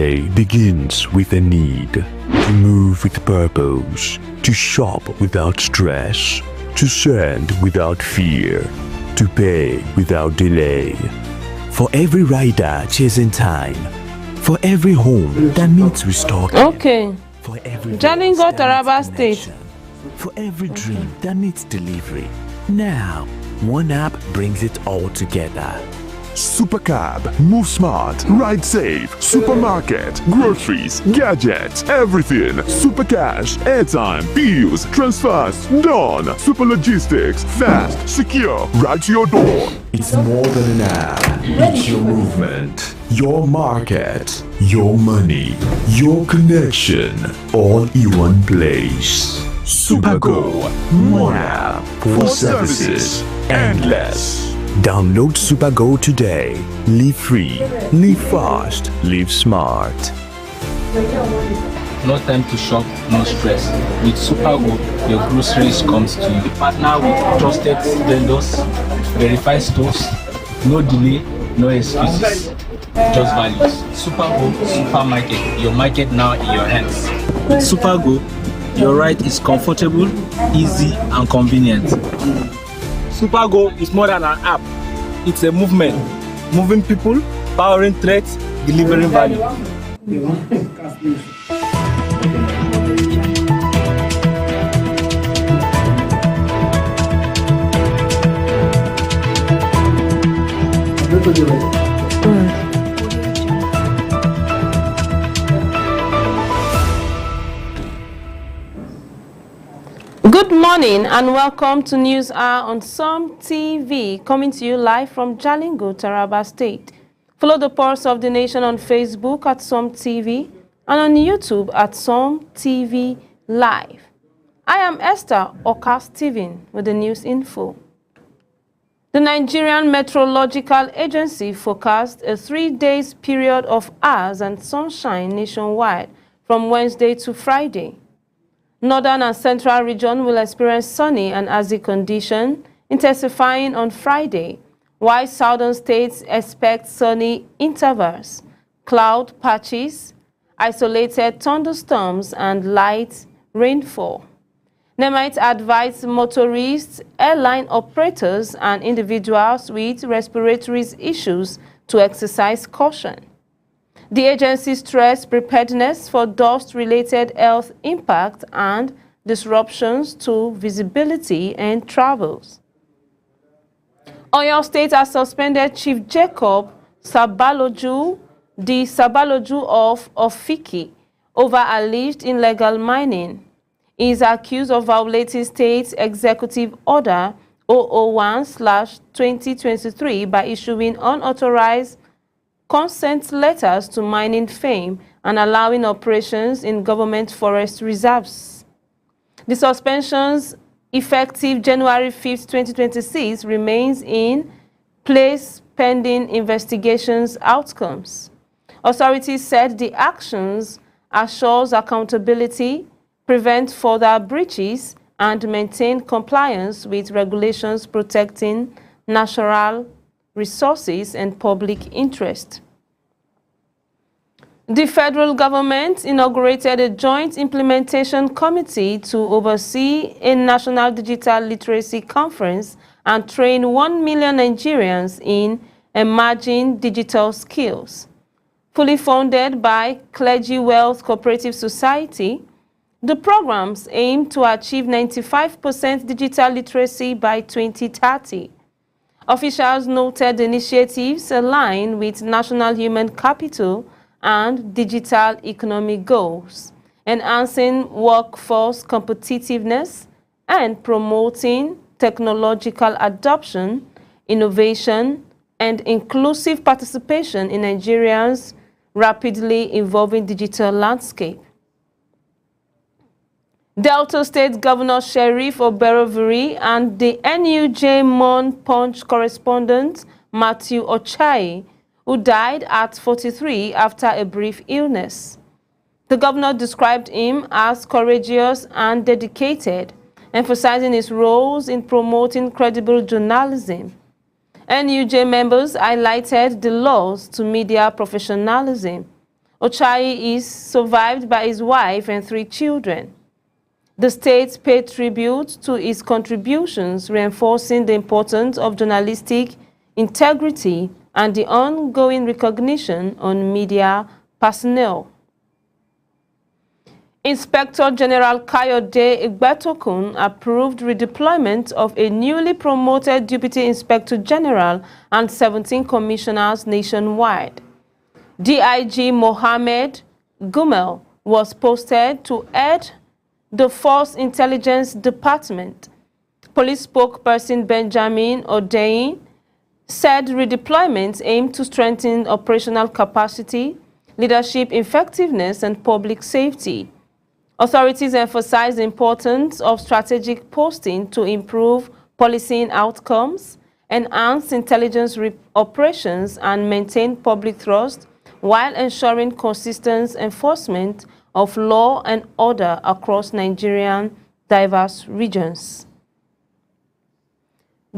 day begins with a need to move with purpose, to shop without stress, to send without fear, to pay without delay. For every rider chasing time, for every home that needs restocking, for every Jalingo, Taraba State, for every dream that needs delivery. Now, one app brings it all together. Supercab, move smart, ride safe, supermarket, groceries, gadgets, everything. Supercash, airtime, bills, transfers, done. Super logistics, fast, secure, right to your door. It's more than an app. It's your movement, your market, your money, your connection, all in one place. Supergo, more app, for services, endless. Download Supergo today. Live free, live fast, live smart. No time to shop, no stress. With Supergo, your groceries comes to you. We partner with trusted vendors, verified stores, no delay, no excuses, just values. Supergo Supermarket, your market now in your hands. With Supergo, your ride is comfortable, easy, and convenient. Supergo is more than an app. It's a movement. Moving people, powering threats, delivering value. Good morning and welcome to News Hour on SOM TV, coming to you live from Jalingo, Taraba State. Follow the Pulse of the Nation on Facebook at SOM TV and on YouTube at SOM TV Live. I am Esther Oka-Steven with the news info. The Nigerian Meteorological Agency forecast a 3-day period of hours and sunshine nationwide from Wednesday to Friday. Northern and central region will experience sunny and hazy condition, intensifying on Friday, while southern states expect sunny intervals, cloud patches, isolated thunderstorms, and light rainfall. NEMITE advised motorists, airline operators, and individuals with respiratory issues to exercise caution. The agency stressed preparedness for dust-related health impact and disruptions to visibility and travels. Oyo State has suspended Chief Jacob Sabaloju, the Sabaloju of Ofiki, over alleged illegal mining. He is accused of violating State Executive Order 001/2023 by issuing unauthorized consent letters to mining firm and allowing operations in government forest reserves. The suspensions, effective January 5, 2026, remains in place pending investigations outcomes. Authorities said the actions assures accountability, prevent further breaches, and maintain compliance with regulations protecting natural resources and public interest. The federal government inaugurated a joint implementation committee to oversee a national digital literacy conference and train 1 million Nigerians in emerging digital skills. Fully funded by Clergy Wealth Cooperative Society, the programs aim to achieve 95% digital literacy by 2030. Officials noted the initiatives align with national human capital and digital economic goals, enhancing workforce competitiveness and promoting technological adoption, innovation, and inclusive participation in Nigeria's rapidly evolving digital landscape. Delta State Governor Sheriff Obereviri and the NUJ Mon Punch correspondent Matthew Ochai, who died at 43 after a brief illness. The governor described him as courageous and dedicated, emphasizing his roles in promoting credible journalism. NUJ members highlighted the laws to media professionalism, Ochai is survived by his wife and 3 children. The state paid tribute to his contributions, reinforcing the importance of journalistic integrity and the ongoing recognition on media personnel. Inspector General Kayode Egbetokun approved redeployment of a newly promoted Deputy Inspector General and 17 commissioners nationwide. DIG Mohammed Gumel was posted to head the Force Intelligence Department. Police spokesperson Benjamin Odeyin said redeployments aim to strengthen operational capacity, leadership effectiveness, and public safety. Authorities emphasize the importance of strategic posting to improve policing outcomes, enhance intelligence operations, and maintain public trust while ensuring consistent enforcement of law and order across Nigerian diverse regions.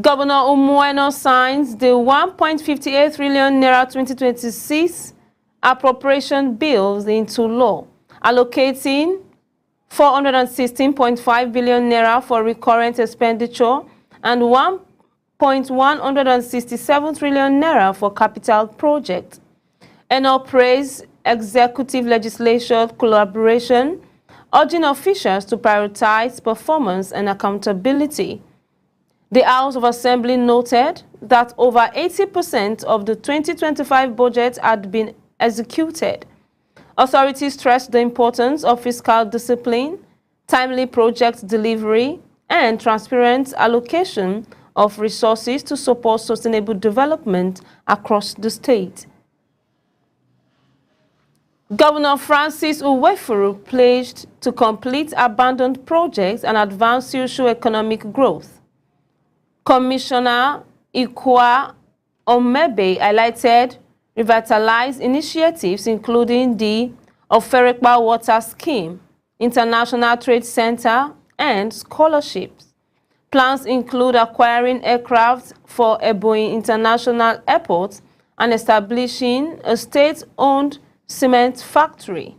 Governor Umueno signs the 1.58 trillion naira 2026 appropriation bills into law, allocating 416.5 billion naira for recurrent expenditure and 1.167 trillion naira for capital projects. Eno praised executive legislature collaboration, urging officials to prioritize performance and accountability. The House of Assembly noted that over 80% of the 2025 budget had been executed. Authorities stressed the importance of fiscal discipline, timely project delivery, and transparent allocation of resources to support sustainable development across the state. Governor Francis Uwefuru pledged to complete abandoned projects and advance socio-economic growth. Commissioner Ikwa Omebe highlighted revitalized initiatives including the Oferekpa Water Scheme, International Trade Center, and scholarships. Plans include acquiring aircraft for Ebonyi International Airport and establishing a state-owned cement factory.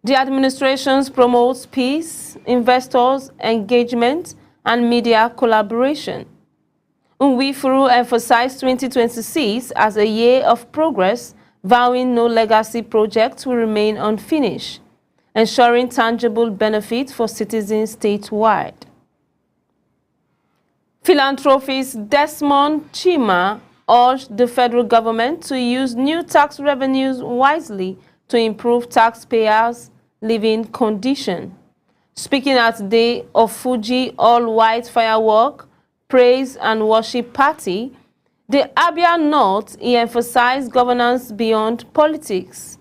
The administration promotes peace, investors' engagement, and media collaboration. Uwefuru emphasized 2026 as a year of progress, vowing no legacy projects will remain unfinished, ensuring tangible benefit for citizens statewide. Philanthropist Desmond Chima urged the federal government to use new tax revenues wisely to improve taxpayers' living condition. Speaking at the Day of Fuji All-White Firework Praise and Worship Party, the Abia North, he emphasized governance beyond politics.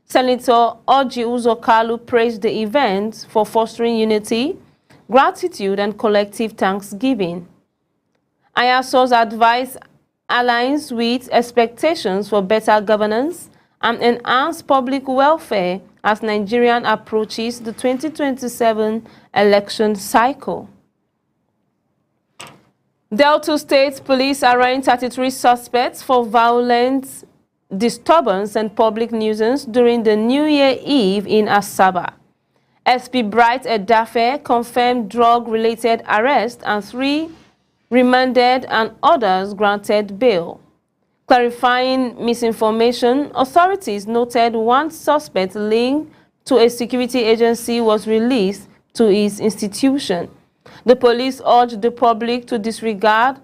Senator Orji Uzor Kalu praised the event for fostering unity, gratitude, and collective thanksgiving. Ayaso's advice aligns with expectations for better governance and enhanced public welfare as Nigeria approaches the 2027 election cycle. Delta State Police arraigned 33 suspects for violent disturbance and public nuisance during the New Year Eve in Asaba. SP Bright Edafe confirmed drug-related arrest and 3 remanded and others granted bail. Clarifying misinformation, authorities noted 1 suspect linked to a security agency was released to his institution. The police urged the public to disregard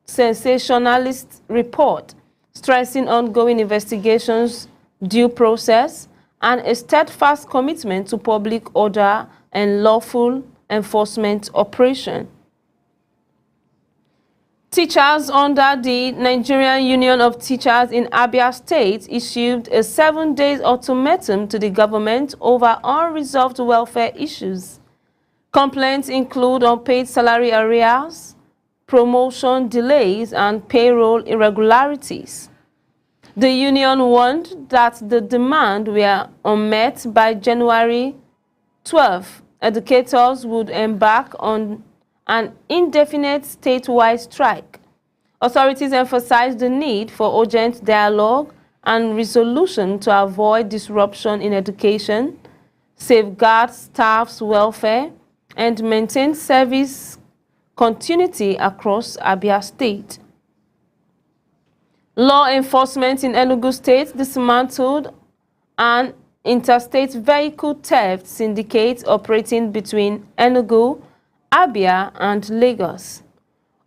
sensationalist report, stressing ongoing investigations, due process, and a steadfast commitment to public order and lawful enforcement operation. Teachers under the Nigerian Union of Teachers in Abia State issued a 7-day ultimatum to the government over unresolved welfare issues. Complaints include unpaid salary arrears, promotion delays, and payroll irregularities. The union warned that the demand were unmet by January 12. Educators would embark on an indefinite statewide strike. Authorities emphasized the need for urgent dialogue, and resolution to avoid disruption in education, safeguard staff's welfare, and maintain service continuity across Abia State. Law enforcement in Enugu State dismantled an interstate vehicle theft syndicate operating between Enugu, Abia, and Lagos.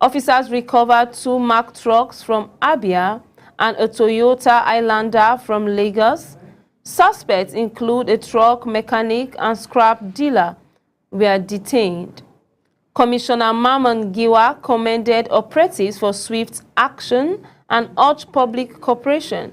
Officers recovered 2 Mack trucks from Abia and a Toyota Highlander from Lagos. Suspects include a truck mechanic and scrap dealer were detained. Commissioner Maman Giwa commended operatives for swift action and urged public cooperation.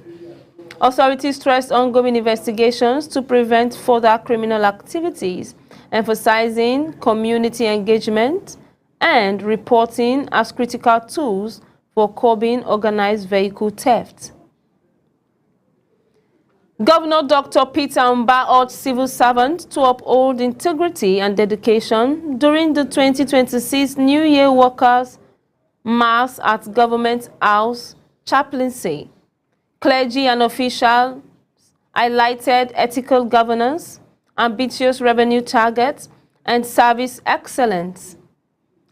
Authorities stressed ongoing investigations to prevent further criminal activities, emphasizing community engagement and reporting as critical tools for curbing organized vehicle theft. Governor Dr. Peter Mba urged civil servants to uphold integrity and dedication during the 2026 New Year Workers' Mass at Government House, Chaplaincy. Clergy and officials highlighted ethical governance, ambitious revenue targets, and service excellence.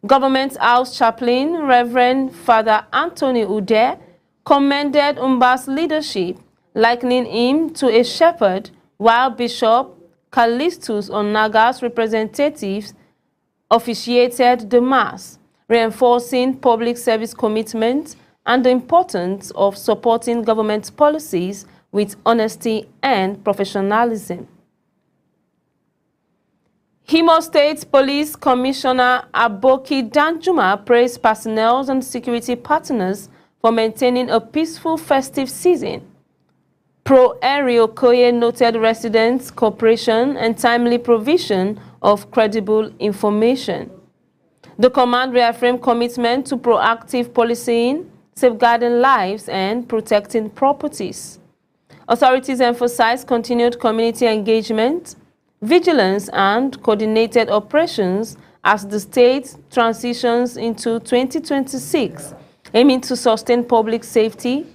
Government House Chaplain Reverend Father Anthony Ude commended Mba's leadership, likening him to a shepherd, while Bishop Callistus Onaga's representatives officiated the Mass, reinforcing public service commitment and the importance of supporting government policies with honesty and professionalism. Imo State Police Commissioner Aboki Danjuma praised personnel and security partners for maintaining a peaceful festive season. Pro Henry Okoye noted residents' cooperation and timely provision of credible information. The command reaffirmed commitment to proactive policing, safeguarding lives, and protecting properties. Authorities emphasized continued community engagement, vigilance, and coordinated operations as the state transitions into 2026, aiming to sustain public safety,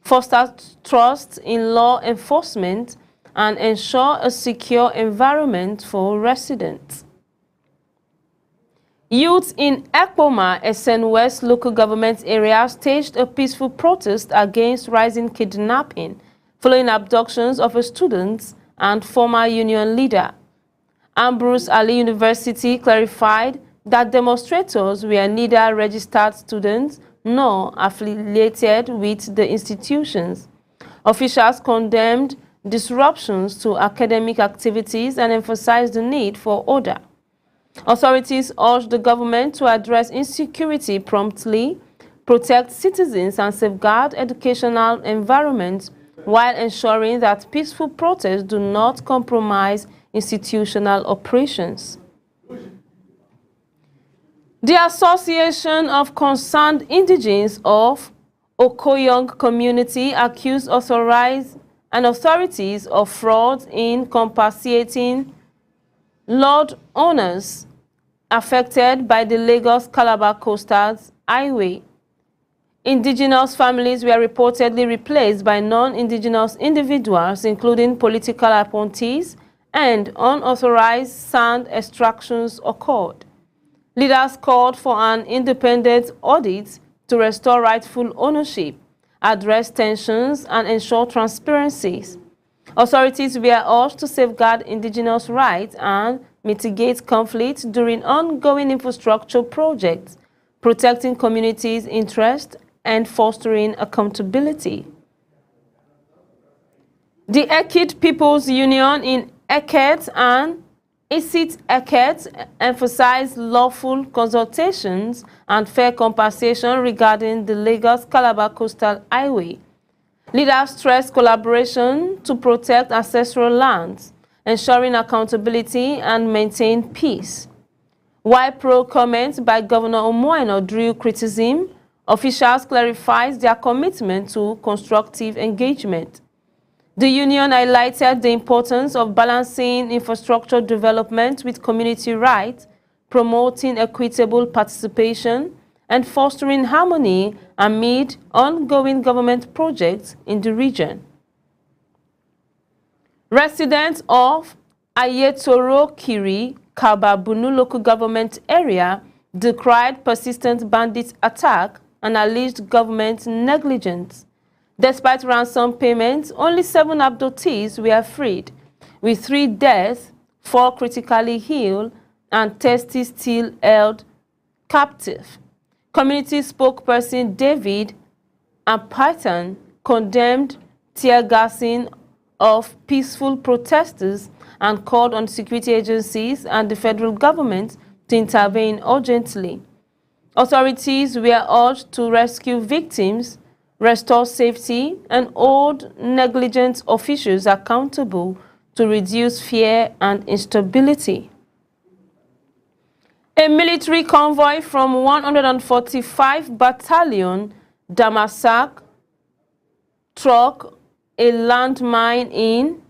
foster trust in law enforcement, and ensure a secure environment for residents. Youth in Ekpoma, Essen West local government area staged a peaceful protest against rising kidnapping following abductions of a student and former union leader. Ambrose Ali University clarified that demonstrators were neither registered students nor affiliated with the institutions. Officials condemned disruptions to academic activities and emphasized the need for order. Authorities urged the government to address insecurity promptly, protect citizens, and safeguard educational environments while ensuring that peaceful protests do not compromise institutional operations. The Association of Concerned Indigenes of Okoyong Community accused authorities of fraud in compensating land owners affected by the Lagos-Calabar Coastal Highway. Indigenous families were reportedly replaced by non-indigenous individuals, including political appointees, and unauthorized sand extractions occurred. Leaders called for an independent audit to restore rightful ownership, address tensions, and ensure transparency. Authorities were urged to safeguard indigenous rights and mitigate conflicts during ongoing infrastructure projects, protecting communities' interests and fostering accountability. The Ekit People's Union in Eket and Isit Eket emphasized lawful consultations and fair compensation regarding the Lagos-Calabar Coastal Highway. Leaders stressed collaboration to protect ancestral lands, ensuring accountability and maintain peace. While pro-comments by Governor Omoeno drew criticism, officials clarified their commitment to constructive engagement. The union highlighted the importance of balancing infrastructure development with community rights, promoting equitable participation, and fostering harmony amid ongoing government projects in the region. Residents of Ayetoro Kiri, Kababunu local government area decried persistent bandit attack and alleged government negligence. Despite ransom payments, only 7 abductees were freed, with 3 deaths, 4 critically ill, and 30 still held captive. Community spokesperson David Ampaitan condemned tear gassing of peaceful protesters and called on security agencies and the federal government to intervene urgently. Authorities were urged to rescue victims, restore safety, and hold negligent officials accountable to reduce fear and instability. A military convoy from 145 Battalion Damasak struck a landmine in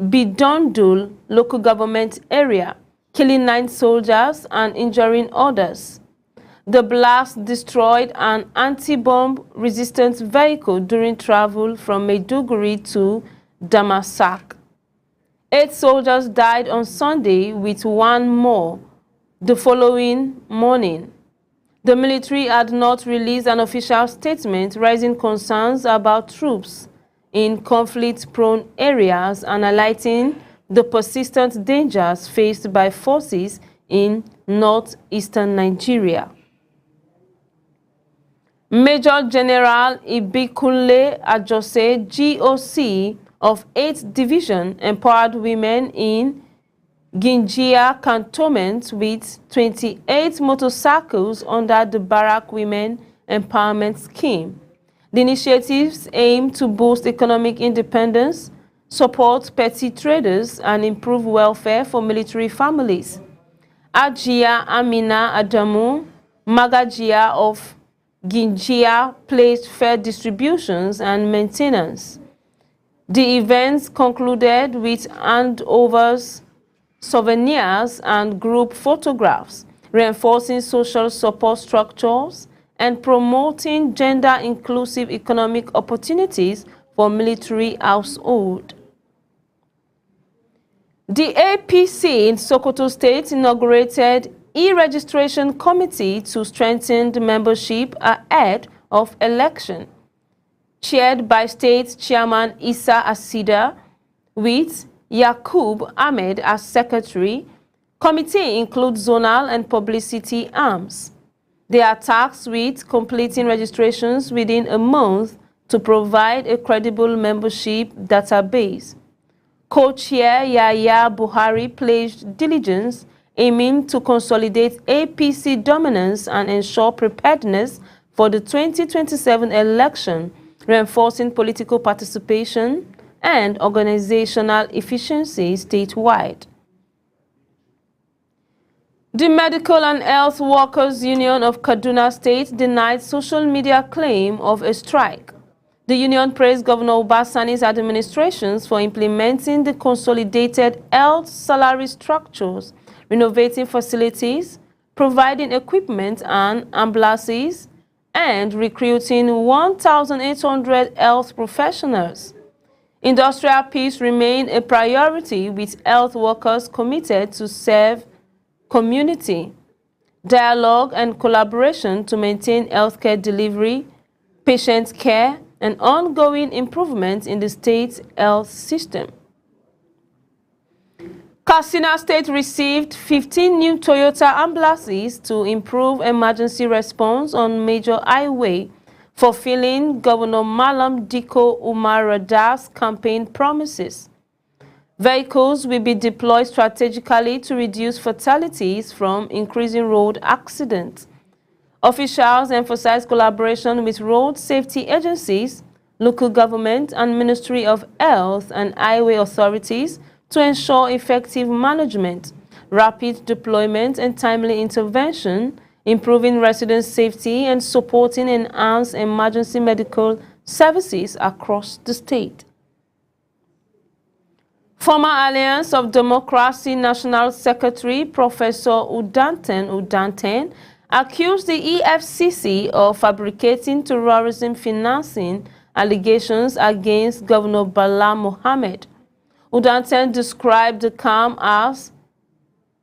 Bidondul local government area, killing 9 soldiers and injuring others. The blast destroyed an anti-bomb resistant vehicle during travel from Maiduguri to Damasak. 8 soldiers died on Sunday, with 1 more the following morning. The military had not released an official statement, raising concerns about troops in conflict-prone areas and highlighting the persistent dangers faced by forces in northeastern Nigeria. Major General Ibikunle Ajose, GOC of 8th Division, empowered women in Ginjia Cantonment with 28 motorcycles under the Barak Women Empowerment Scheme. The initiatives aim to boost economic independence, support petty traders, and improve welfare for military families. Ajia Amina Adamu, Magajia of Ginjia, placed fair distributions and maintenance. The events concluded with handovers, souvenirs, and group photographs, reinforcing social support structures and promoting gender-inclusive economic opportunities for military households. The APC in Sokoto State inaugurated e-registration committee to strengthen the membership ahead of election, chaired by State Chairman Issa Asida, with Yakub Ahmed as secretary. Committee includes zonal and publicity arms. They are tasked with completing registrations within a month to provide a credible membership database. Co-chair Yahya Buhari pledged diligence, aiming to consolidate APC dominance and ensure preparedness for the 2027 election, reinforcing political participation and organizational efficiency statewide. The Medical and Health Workers Union of Kaduna State denied social media claim of a strike. The union praised Governor Obasani's administrations for implementing the consolidated health salary structures, renovating facilities, providing equipment and ambulances, and recruiting 1,800 health professionals. Industrial peace remained a priority, with health workers committed to serve community, dialogue and collaboration to maintain healthcare delivery, patient care, and ongoing improvements in the state's health system. Katsina State received 15 new Toyota ambulances to improve emergency response on major highway, fulfilling Governor Malam Diko Umar Radar's campaign promises. Vehicles will be deployed strategically to reduce fatalities from increasing road accidents. Officials emphasized collaboration with road safety agencies, local government, and Ministry of Health and Highway authorities to ensure effective management, rapid deployment, and timely intervention, improving resident safety and supporting enhanced emergency medical services across the state. Former Alliance of Democracy National Secretary Professor Udanten accused the EFCC of fabricating terrorism financing allegations against Governor Bala Mohammed. Udanten described the calm as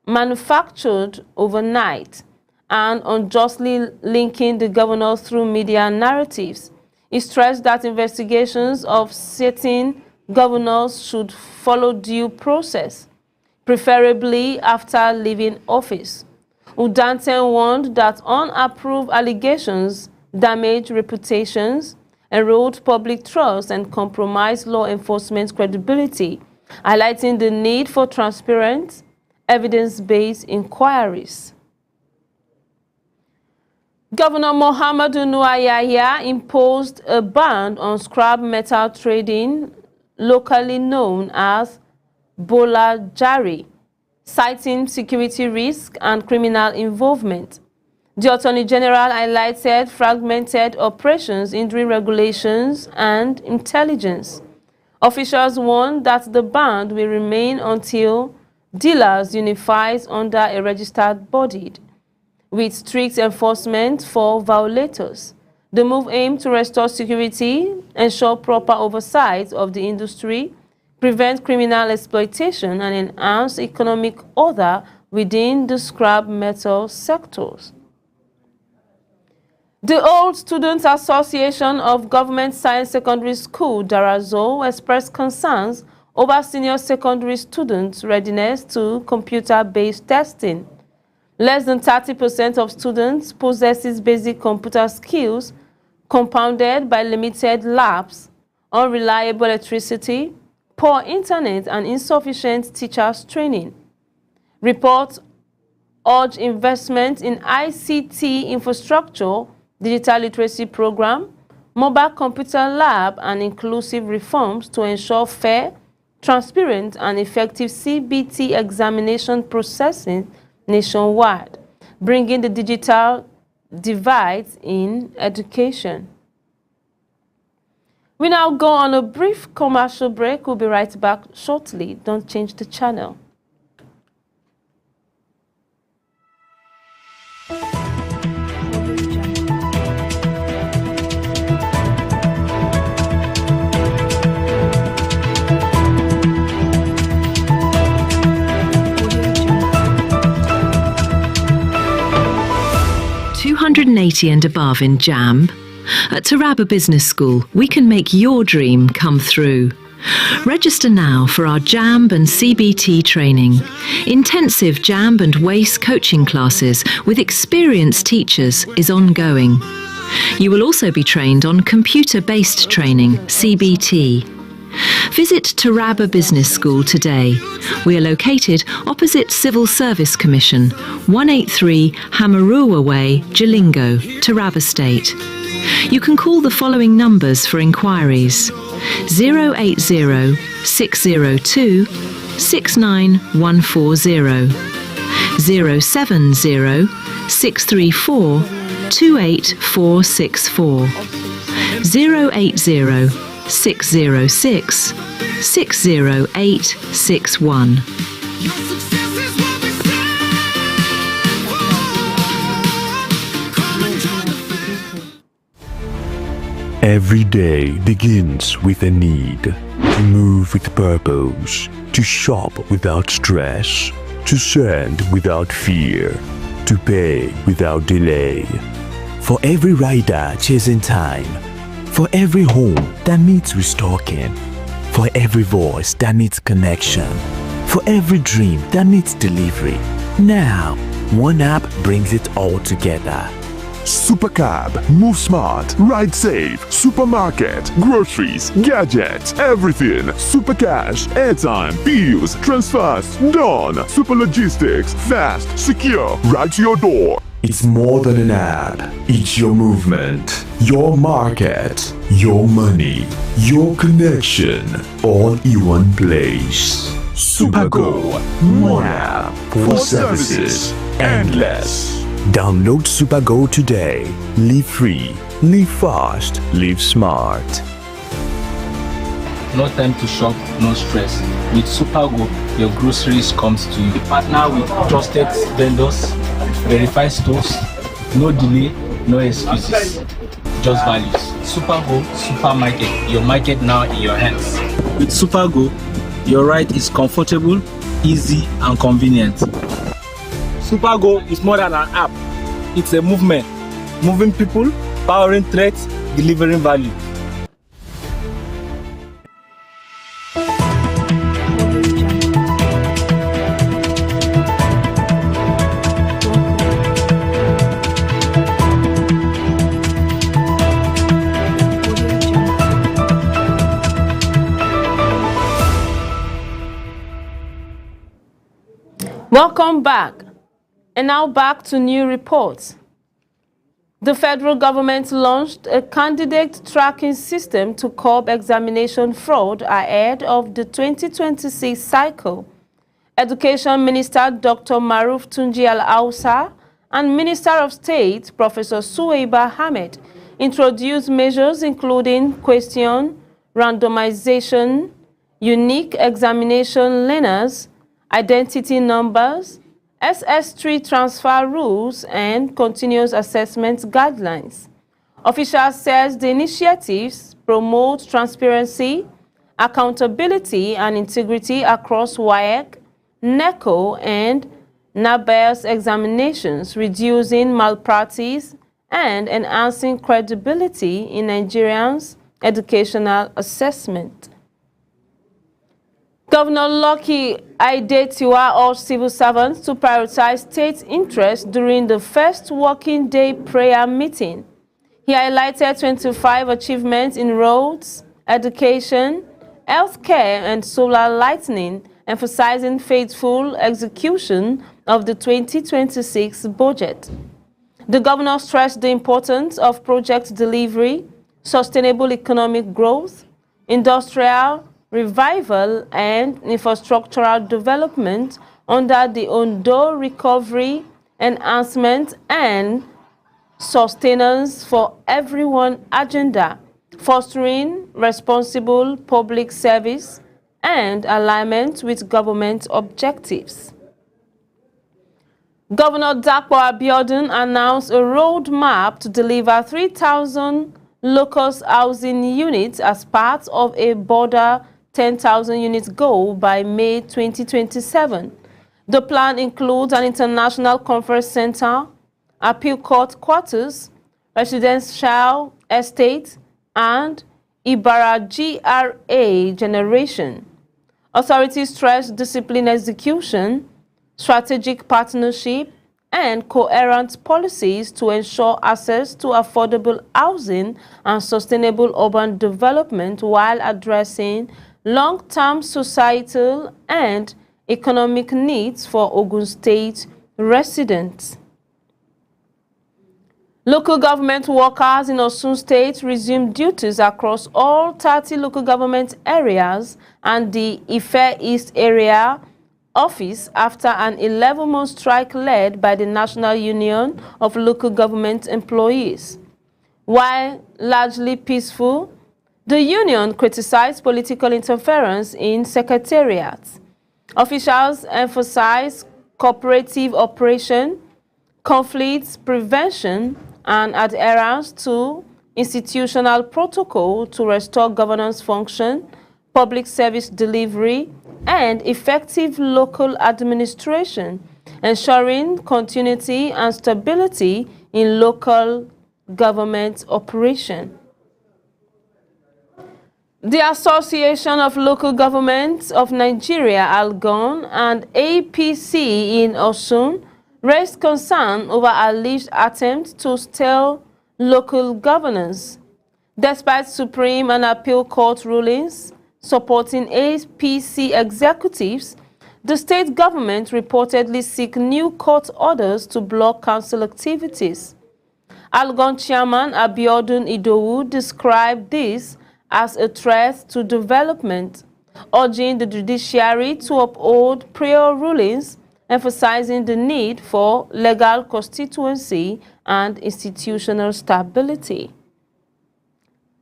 manufactured overnight and unjustly linking the governor through media narratives. He stressed that investigations of certain governors should follow due process, preferably after leaving office. Udanten warned that unapproved allegations damage reputations, erode public trust, and compromise law enforcement credibility, highlighting the need for transparent, evidence-based inquiries. Governor Muhammadu Nuayaya imposed a ban on scrap metal trading, locally known as Bola Jari, citing security risk and criminal involvement. The Attorney General highlighted fragmented operations, hindering regulations and intelligence. Officials warned that the ban will remain until dealers unifies under a registered body, with strict enforcement for violators. The move aimed to restore security, ensure proper oversight of the industry, prevent criminal exploitation, and enhance economic order within the scrap metal sectors. The Old Students Association of Government Science Secondary School, Darazo, expressed concerns over senior secondary students' readiness to computer-based testing. Less than 30% of students possesses basic computer skills, compounded by limited labs, unreliable electricity, poor internet, and insufficient teachers' training. Reports urge investment in ICT infrastructure, digital literacy program, mobile computer lab, and inclusive reforms to ensure fair, transparent, and effective CBT examination processing nationwide, bringing the digital divide in education. We now go on a brief commercial break. We'll be right back shortly. Don't change the channel. $280 and above in JAMB? At Taraba Business School, we can make your dream come through. Register now for our JAMB and CBT training. Intensive JAMB and WACE coaching classes with experienced teachers is ongoing. You will also be trained on computer-based training, CBT. Visit Taraba Business School today. We are located opposite Civil Service Commission, 183 Hamarua Way, Jalingo, Taraba State. You can call the following numbers for inquiries: 080 602 69140, 070 634 28464, 080 606 60861. Every day begins with a need to move with purpose, to shop without stress, to send without fear, to pay without delay. For every rider chasing time, for every home that needs restocking, for every voice that needs connection, for every dream that needs delivery. Now, one app brings it all together. Supercab, move smart, ride safe, supermarket, groceries, gadgets, everything. Supercash, airtime, bills, transfers, done. Super logistics, fast, secure, right to your door. It's more than an app. It's your movement, your market, your money, your connection, all in one place. Supergo, one app for services endless. Download Supergo today. Live free, live fast, live smart. No time to shop, no stress. With Supergo, your groceries comes to you. We partner with trusted vendors, verified stores, no delay, no excuses. just values. Supergo Supermarket, your market now in your hands. With Supergo, your ride is comfortable, easy, and convenient. Supergo is more than an app. It's a movement, moving people, powering threats, delivering value. Welcome back. And now back to new reports. The federal government launched a candidate tracking system to curb examination fraud ahead of the 2026 cycle. Education Minister Dr. Maruf Tunji Al-Hausa and Minister of State Professor Suweiba Ahmed introduced measures including question, randomization, unique examination learners, identity numbers, SS3 transfer rules, and continuous assessment guidelines. Officials says the initiatives promote transparency, accountability, and integrity across WAEC, NECO, and NABERS examinations, reducing malpractice and enhancing credibility in Nigerians' educational assessment. Governor Lucky Aiyedatiwa urged civil servants to prioritize state interests during the first working day prayer meeting. He highlighted 25 achievements in roads, education, healthcare, and solar lighting, emphasizing faithful execution of the 2026 budget. The governor stressed the importance of project delivery, sustainable economic growth, industrial revival, and infrastructural development under the Ondo Recovery, Enhancement, and Sustenance for Everyone agenda, fostering responsible public service and alignment with government objectives. Governor Dapo Abiodun announced a roadmap to deliver 3,000 low-cost housing units as part of a border 10,000 units goal by May 2027. The plan includes an international conference center, appeal court quarters, residential estate, and Ibarra GRA generation. Authorities stress disciplined execution, strategic partnership, and coherent policies to ensure access to affordable housing and sustainable urban development while addressing long-term societal and economic needs for Ogun State residents. Local government workers in Osun State resumed duties across all 30 local government areas and the Ife East area office after an 11-month strike led by the National Union of Local Government Employees. While largely peaceful, the union criticized political interference in secretariats. Officials emphasized cooperative operation, conflict prevention, and adherence to institutional protocol to restore governance function, public service delivery, and effective local administration, ensuring continuity and stability in local government operation. The Association of Local Governments of Nigeria, ALGON, and APC in Osun raised concern over alleged attempts to steal local governance. Despite Supreme and Appeal Court rulings supporting APC executives, the state government reportedly seek new court orders to block council activities. ALGON chairman Abiodun Idowu described this as a threat to development, urging the judiciary to uphold prior rulings, emphasizing the need for legal constituency and institutional stability.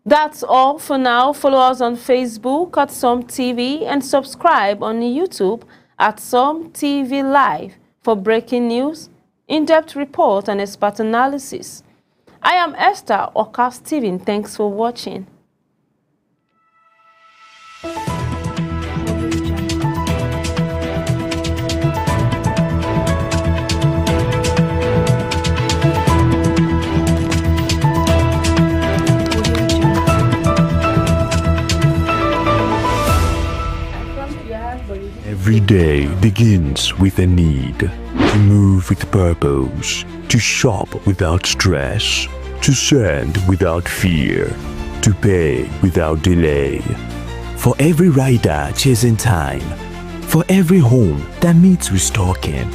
That's all for now. Follow us on Facebook at Som TV and subscribe on YouTube at Som TV Live for breaking news, in-depth report, and expert analysis. I am Esther Oka Steven. Thanks for watching. Every day begins with a need to move with purpose, to shop without stress, to send without fear, to pay without delay. For every rider chasing time, for every home that needs restocking,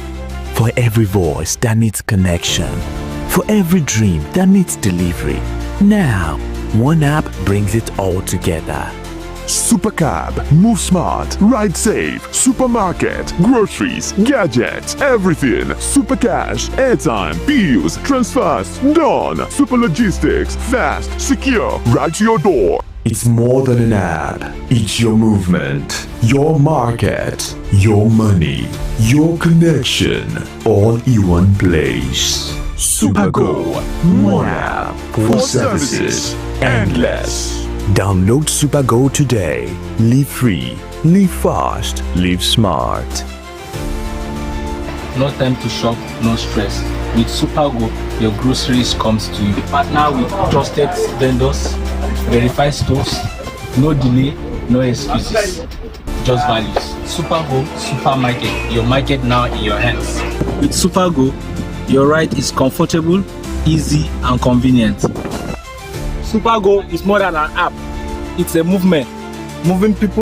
for every voice that needs connection, for every dream that needs delivery. Now, one app brings it all together. Supercab, move smart, ride safe, supermarket, groceries, gadgets, everything. Supercash, airtime, bills, transfers, done. Super logistics, fast, secure, right to your door. It's more than an app. It's your movement, your market, your money, your connection, all in one place. Supergo, one app for services endless. Download Supergo today. Live free, live fast, live smart. No time to shop, no stress. With Supergo, your groceries comes to you. Partner with trusted vendors, verified stores, no delay, no excuses, just values. Supergo Supermarket, your market now in your hands. With Supergo, your ride is comfortable, easy and convenient. Supergo is more than an app. It's a movement, moving people